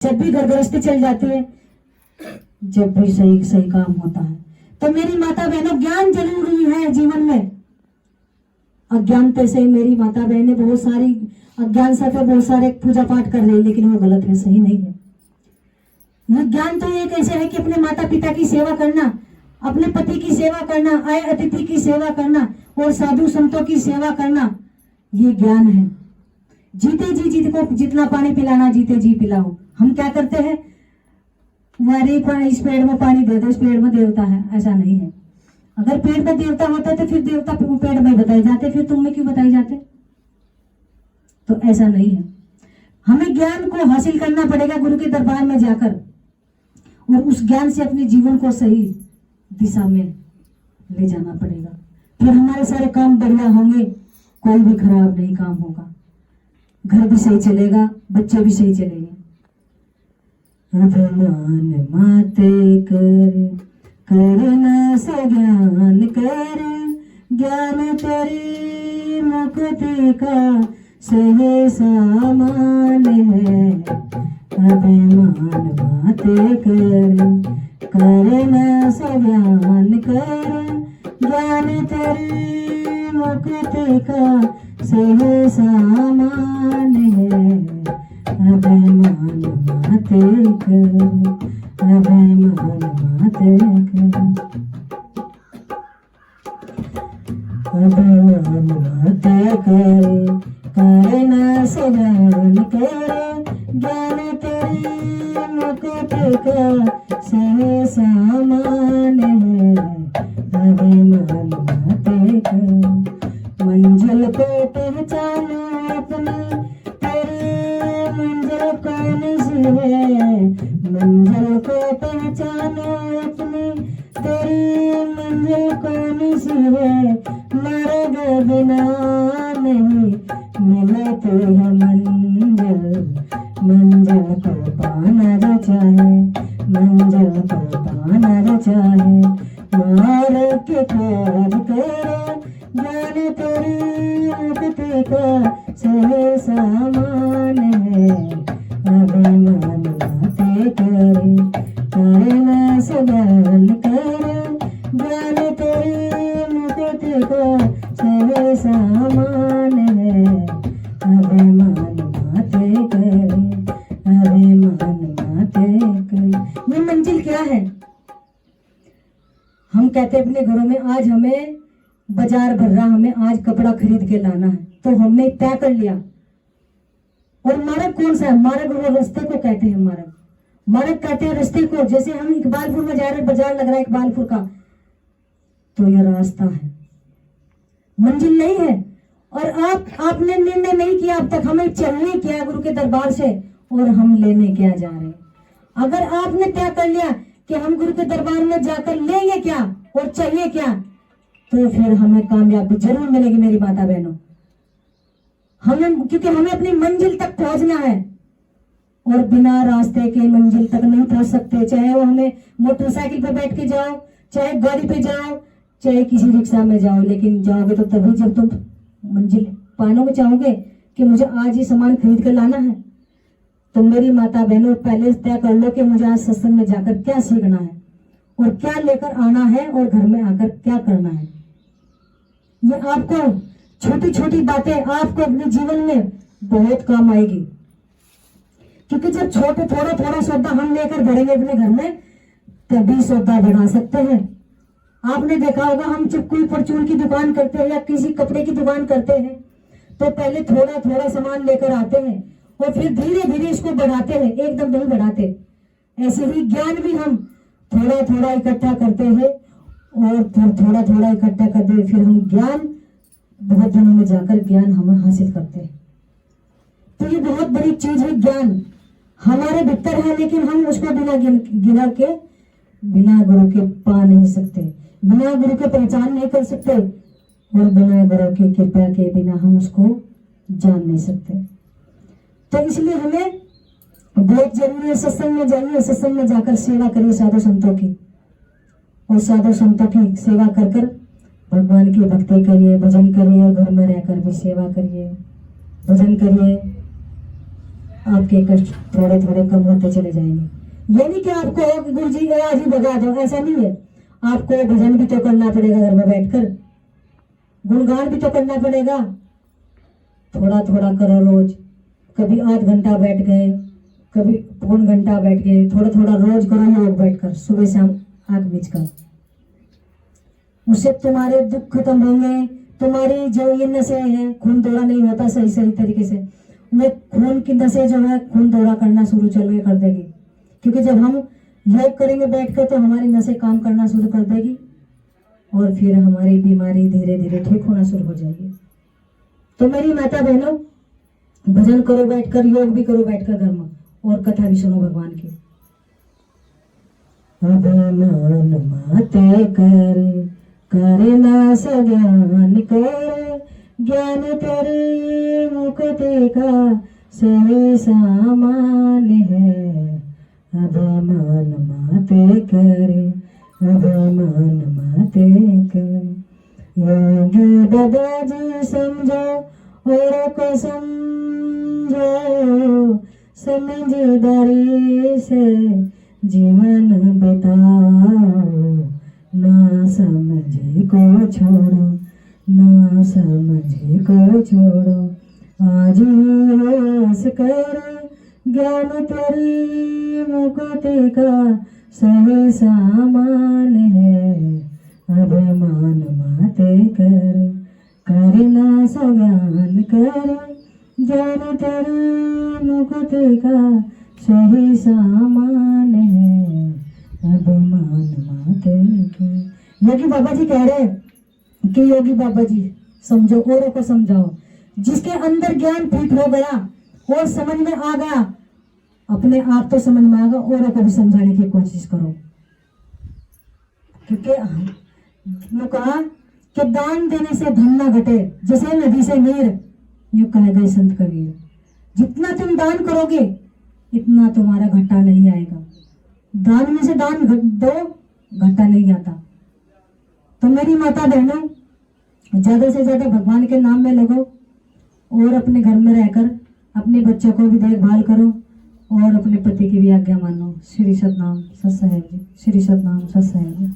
जब भी घर गृहस्थी चल जाती है, जब भी सही सही काम होता है। तो मेरी माता बहनों, ज्ञान जरूरी है जीवन में। अज्ञानता से मेरी माता बहनें बहुत सारी अज्ञान से बहुत सारे पूजा पाठ कर रही है, लेकिन वो गलत है, सही नहीं है। ज्ञान तो ये कैसे है कि अपने माता पिता की सेवा करना, अपने पति की सेवा करना, आए अतिथि की सेवा करना और साधु संतों की सेवा करना, ये ज्ञान है। जीते जी जीत को जितना पानी पिलाना, जीते जी पिलाओ। हम क्या करते हैं, अरे इस पेड़ में पानी दे दो, इस पेड़ में देवता है, ऐसा नहीं है। अगर पेड़ में देवता होता तो फिर देवता पेड़ में बताए जाते, फिर तुम में क्यों बताए जाते? तो ऐसा नहीं है। हमें ज्ञान को हासिल करना पड़ेगा गुरु के दरबार में जाकर, और उस ज्ञान से अपने जीवन को सही दिशा में ले जाना पड़ेगा। फिर हमारे सारे काम बढ़िया होंगे, कोई भी खराब नहीं काम होगा, घर भी सही चलेगा, बच्चे भी सही चलेंगे। अभिमान माते करना सज्ञान कर, ज्ञान तेरी मुक्ति का सही सामान है। अभिमान माते करना सज्ञान कर, ज्ञान तेरी मुक्ति का सही सामान है। अभिमान माते कर, अभिमान माते कर, अभिमान माते कर, करना सज्ञान कर, ज्ञान तेरी मुक्ति का सही सामान है। अभिमान माते कर, मंजिल को पहचानो अपनी, तेरी मंजिल कौन सी है? मंजिल को पहचानो अपनी, तेरी मंजिल कौन सी है? मार्ग बिना नहीं मिलती है मंजिल, मंजिल को पाना जो चाहे, मंजिल को पाना जो चाहे, मार्ग के खोज करे, ज्ञान तेरी मुक्ति का सही सामान है। अभिमान माते करे, करना सज्ञान कर, ज्ञान तेरी मुक्ति का सही सामान है। अभिमान माते करे, अभिमान माते करे। ये मंजिल क्या है? हम कहते अपने घरों में, आज हमें बाजार भर रहा, हमें आज कपड़ा खरीद के लाना है, तो हमने तय कर लिया। और मार्ग कौन सा है? मार्ग वो रास्ते को कहते हैं, मार्ग मार्ग कहते हैं रास्ते को। जैसे हम इकबालपुर में जा रहे हैं, बाजार लग रहा है इकबालपुर का, तो यह रास्ता है, मंजिल नहीं है। और आपने निर्णय नहीं किया अब तक, हमें चलने क्या गुरु के दरबार से, और हम लेने क्या जा रहे हैं। अगर आपने तय कर लिया कि हम गुरु के दरबार में जाकर लेंगे क्या और चाहिए क्या, तो फिर हमें कामयाबी जरूर मिलेगी मेरी माता बहनों। हमें, क्योंकि हमें अपनी मंजिल तक पहुंचना है, और बिना रास्ते के मंजिल तक नहीं पहुंच सकते। चाहे वो हमें मोटरसाइकिल पे बैठ के जाओ, चाहे गाड़ी पे जाओ, चाहे किसी रिक्शा में जाओ, लेकिन जाओगे तो तभी जब तुम मंजिल पानोगे, चाहोगे कि मुझे आज ये सामान खरीद कर लाना है। तो मेरी माता बहनों, पहले तय कर लो कि मुझे आज सत्संग में जाकर क्या सीखना है और क्या लेकर आना है, और घर में आकर क्या करना है। ये आपको छोटी छोटी बातें आपको अपने जीवन में बहुत काम आएगी। क्योंकि जब छोटे थोड़ा थोड़ा सौदा हम लेकर बढ़ेंगे अपने घर में, तभी सौदा बढ़ा सकते हैं। आपने देखा होगा, हम जब कोई परचून की दुकान करते हैं या किसी कपड़े की दुकान करते हैं, तो पहले थोड़ा थोड़ा सामान लेकर आते हैं और फिर धीरे धीरे इसको बढ़ाते हैं, एकदम नहीं बढ़ाते। ऐसे ही ज्ञान भी हम थोड़ा थोड़ा इकट्ठा करते हैं, और फिर थोड़ा थोड़ा इकट्ठा करते, फिर हम ज्ञान बहुत दिनों में जाकर ज्ञान हम हासिल करते हैं। तो ये बहुत बड़ी चीज है। ज्ञान हमारे भीतर है, लेकिन हम उसको बिना गुरु के पा नहीं सकते, बिना गुरु के पहचान नहीं कर सकते, और बिना गुरु की कृपा के बिना हम उसको जान नहीं सकते। तो इसलिए हमें बहुत जरूरी है, सत्संग में जाइए, सत्संग में जाकर सेवा करिए साधु संतों की, और साधु संतों की सेवा कर कर भगवान की भक्ति करिए, भजन करिए, घर में रहकर भी सेवा करिए, भजन करिए। आपके कष्ट थोड़े थोड़े कम होते चले जाएंगे। ये नहीं कि आपको हो कि गुरु जी आज ही भगा दो, ऐसा नहीं है। आपको भजन भी तो करना पड़ेगा, घर में बैठकर गुणगान भी तो करना पड़ेगा। थोड़ा थोड़ा करो रोज, कभी आध घंटा बैठ गए, कभी पौन घंटा बैठ गए, थोड़ा थोड़ा रोज करो योग बैठकर, सुबह शाम आग मीच कर। उससे तुम्हारे दुख खत्म होंगे। तुम्हारी जो ये नसें हैं, खून दौरा नहीं होता सही सही तरीके से, वो खून की नसें जो है खून दौरा करना शुरू चल कर देगी। क्योंकि जब हम योग करेंगे बैठकर तो हमारी नसें काम करना शुरू कर देगी और फिर हमारी बीमारी धीरे धीरे ठीक होना शुरू हो जाएगी। तो मेरी माता बहनों, भजन करो बैठकर, योग भी करो बैठकर घर में, और कथा भी सुनो भगवान की। अभिमान माते करे ना सज्ञान करे, ज्ञान तेरे मुक्ति का सही सामान है। अभिमान माते करे, अभिमान माते करे। योगी बाबा जी समझो और को समझो, समझदारी से जीवन बिताओ। ना समझे को छोड़ो, ना समझे को छोड़ो। आज होश कर ज्ञान तेरी मुक्ति का सही सामान है। अभिमान माते करे ना सज्ञान करे, ज्ञान तेरी मुक्ति का सही सामान है। अभिमान माते करे। योगी बाबा जी कह रहे कि योगी बाबा जी समझो, औरों को समझाओ। जिसके अंदर ज्ञान फिट हो गया और समझ में आ गया, अपने आप तो समझ में आएगा, औरों को भी समझाने की कोशिश करो। क्योंकि मैं कहा कि दान देने से धन ना घटे, जैसे नदी से नीर, यूं कह गए संत कबीर। जितना तुम दान करोगे इतना तुम्हारा घाटा नहीं आएगा। दान में से दान दो, घाटा नहीं आता। तो मेरी माता बहनों, ज्यादा से ज्यादा भगवान के नाम में लगो और अपने घर में रहकर अपने बच्चों को भी देखभाल करो और अपने पति की भी आज्ञा मानो। श्री सतनाम सत साहिब जी, श्री सतनाम सत साहिब जी।